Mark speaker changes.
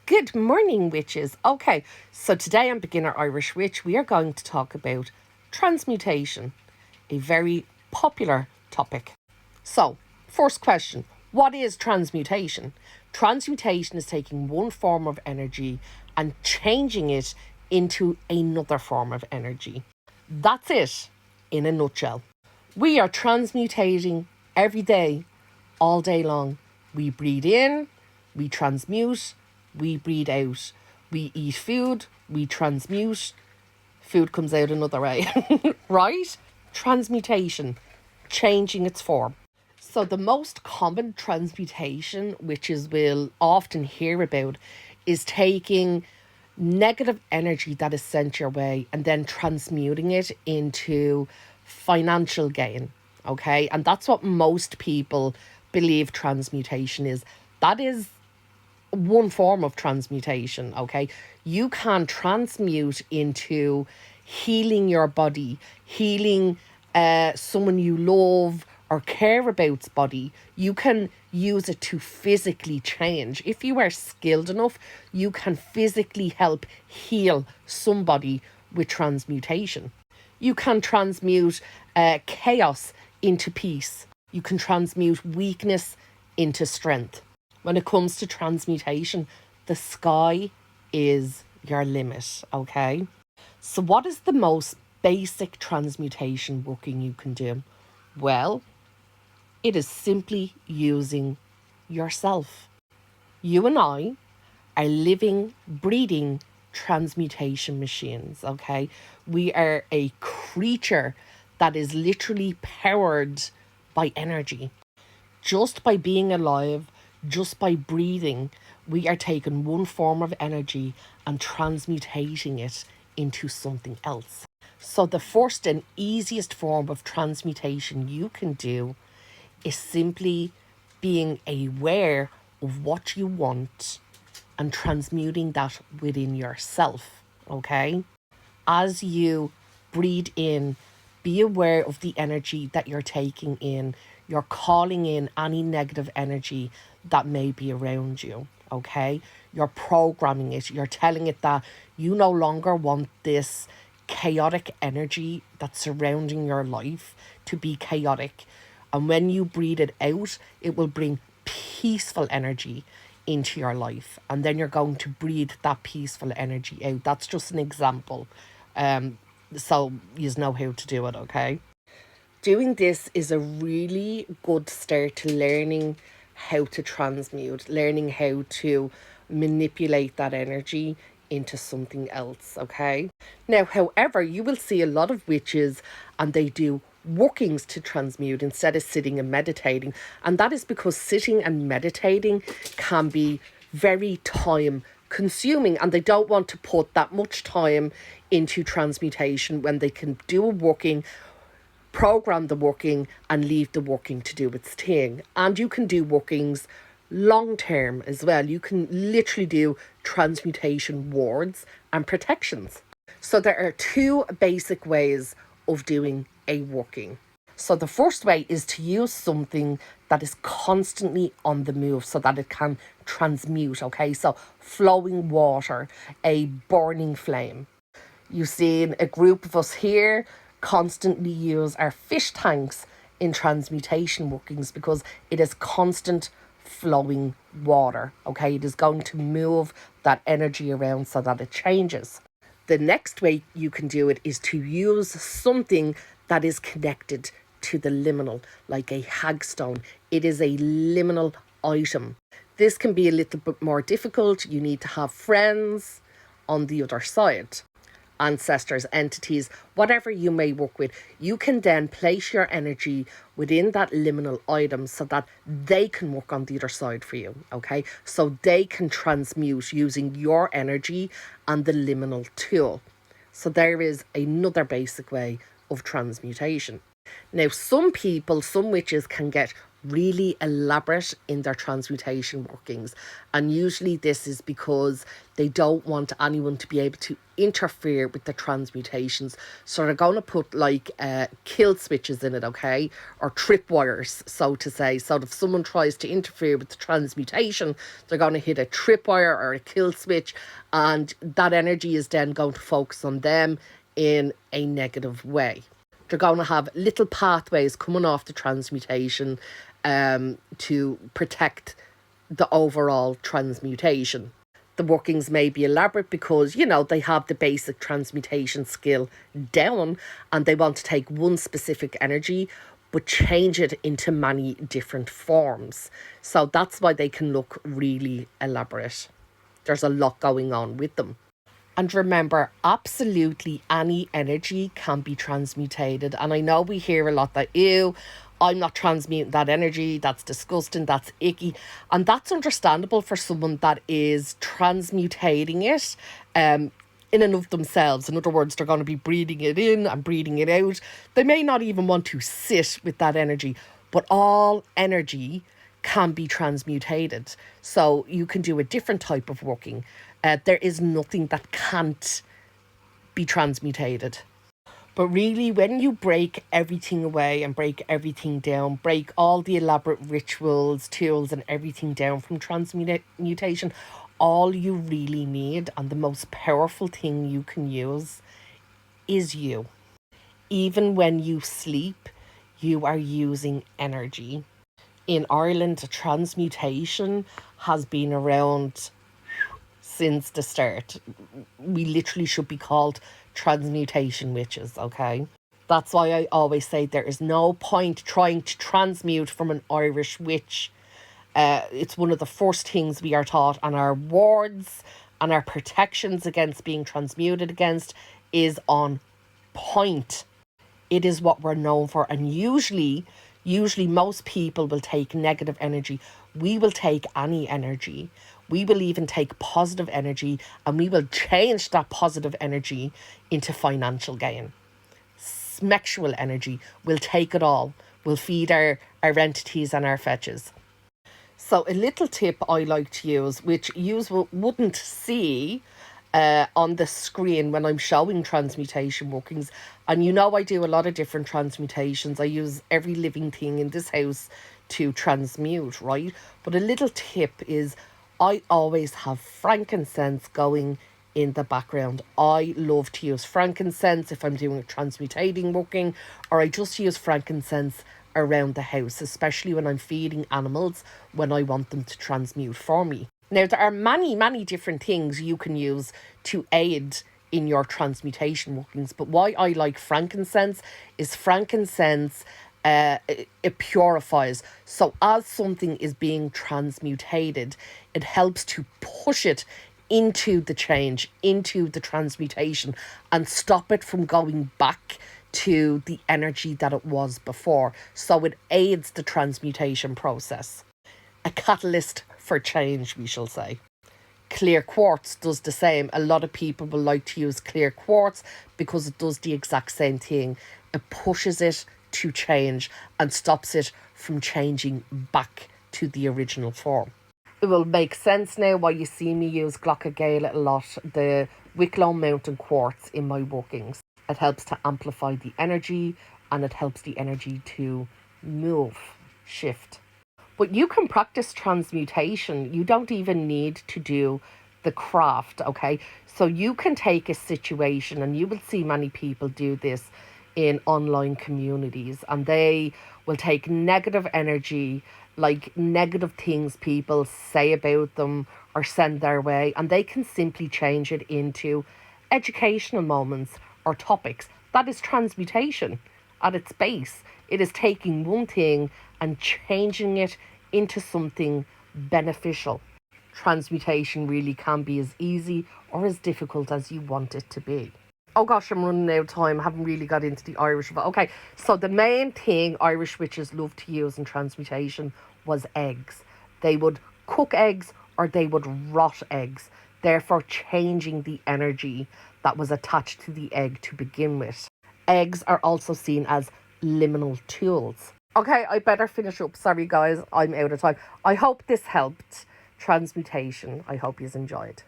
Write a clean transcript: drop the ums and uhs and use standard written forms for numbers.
Speaker 1: Good morning, witches. Okay, so today on Beginner Irish Witch, we are going to talk about transmutation, a very popular topic. So, first question, what is transmutation? Transmutation is taking one form of energy and changing it into another form of energy. That's it in a nutshell. We are transmutating every day, all day long. We breathe in, we transmute, we breathe out. We eat food, we transmute, food comes out another way, right? Transmutation, changing its form. So the most common transmutation, which is we'll often hear about, is taking negative energy that is sent your way and then transmuting it into financial gain. Okay. And that's what most people believe transmutation is. That is one form of transmutation. Okay. You can transmute into healing your body, healing someone you love or care about's body. You can use it to physically change. If you are skilled enough, you can physically help heal somebody with transmutation. You can transmute chaos into peace. You can transmute weakness into strength. When it comes to transmutation, the sky is your limit, okay? So what is the most basic transmutation working you can do? Well, it is simply using yourself. You and I are living, breathing transmutation machines, okay? We are a creature that is literally powered by energy. Just by being alive, just by breathing, we are taking one form of energy and transmutating it into something else. So the first and easiest form of transmutation you can do is simply being aware of what you want and transmuting that within yourself, okay? As you breathe in, be aware of the energy that you're taking in. You're calling in any negative energy that may be around you, okay? You're programming it. You're telling it that you no longer want this chaotic energy that's surrounding your life to be chaotic. And when you breathe it out, it will bring peaceful energy into your life. And then you're going to breathe that peaceful energy out. That's just an example. So you know how to do it, okay? Doing this is a really good start to learning how to transmute, learning how to manipulate that energy into something else, okay? Now, however, you will see a lot of witches and they do workings to transmute instead of sitting and meditating. And that is because sitting and meditating can be very time consuming and they don't want to put that much time into transmutation when they can do a working, program the working and leave the working to do its thing. And you can do workings long term as well. You can literally do transmutation wards and protections. So there are two basic ways of doing a working. So the first way is to use something that is constantly on the move so that it can transmute, okay? So flowing water, a burning flame. You see a group of us here constantly use our fish tanks in transmutation workings because it is constant flowing water, okay? It is going to move that energy around so that it changes. The next way you can do it is to use something that is connected to the liminal, like a hagstone. It is a liminal item. This can be a little bit more difficult. You need to have friends on the other side, ancestors, entities, whatever you may work with. You can then place your energy within that liminal item so that they can work on the other side for you, okay? So they can transmute using your energy and the liminal tool. So there is another basic way of transmutation. Now, some people, some witches can get really elaborate in their transmutation workings. And usually this is because they don't want anyone to be able to interfere with the transmutations. So they're going to put like kill switches in it, okay? Or tripwires, so to say. So if someone tries to interfere with the transmutation, they're going to hit a tripwire or a kill switch. And that energy is then going to focus on them in a negative way. They're going to have little pathways coming off the transmutation to protect the overall transmutation. The workings may be elaborate because, you know, they have the basic transmutation skill down and they want to take one specific energy but change it into many different forms. So that's why they can look really elaborate. There's a lot going on with them. And remember, absolutely any energy can be transmutated. And I know we hear a lot that, ew, I'm not transmuting that energy, that's disgusting, that's icky. And that's understandable for someone that is transmutating it in and of themselves. In other words, they're going to be breathing it in and breathing it out. They may not even want to sit with that energy, but all energy can be transmutated. So you can do a different type of working. There is nothing that can't be transmutated. But really, when you break everything away and break everything down, break all the elaborate rituals, tools, and everything down from transmutation, all you really need and the most powerful thing you can use is you. Even when you sleep, you are using energy. In Ireland, transmutation has been around since the start. We literally should be called transmutation witches, okay? That's why I always say there is no point trying to transmute from an Irish witch. It's one of the first things we are taught, and our wards and our protections against being transmuted against is on point. It is what we're known for, and usually most people will take negative energy. We will take any energy. We will even take positive energy, and we will change that positive energy into financial gain. Sexual energy, we'll take it all. We'll feed our entities and our fetches. So a little tip I like to use, which you wouldn't see on the screen when I'm showing transmutation workings. And you know I do a lot of different transmutations. I use every living thing in this house to transmute, right? But a little tip is I always have frankincense going in the background. I love to use frankincense if I'm doing a transmutating working, or I just use frankincense around the house, especially when I'm feeding animals, when I want them to transmute for me. Now, there are many different things you can use to aid in your transmutation workings, but why I like frankincense is frankincense it purifies. So as something is being transmutated, it helps to push it into the change, into the transmutation, and stop it from going back to the energy that it was before. So it aids the transmutation process. A catalyst for change, we shall say. Clear quartz does the same. A lot of people will like to use clear quartz because it does the exact same thing. It pushes it to change and stops it from changing back to the original form. It will make sense now why you see me use Glockagale a lot, the Wicklow Mountain Quartz in my workings. It helps to amplify the energy, and it helps the energy to move, shift. But you can practice transmutation. You don't even need to do the craft, okay? So you can take a situation, and you will see many people do this in online communities, and they will take negative energy, like negative things people say about them or send their way, and they can simply change it into educational moments or topics. That is transmutation at its base. It is taking one thing and changing it into something beneficial. Transmutation really can be as easy or as difficult as you want it to be. Oh gosh, I'm running out of time. I haven't really got into the Irish. Okay, so the main thing Irish witches loved to use in transmutation was eggs. They would cook eggs or they would rot eggs, therefore changing the energy that was attached to the egg to begin with. Eggs are also seen as liminal tools. Okay, I better finish up. Sorry, guys, I'm out of time. I hope this helped. Transmutation. I hope you've enjoyed.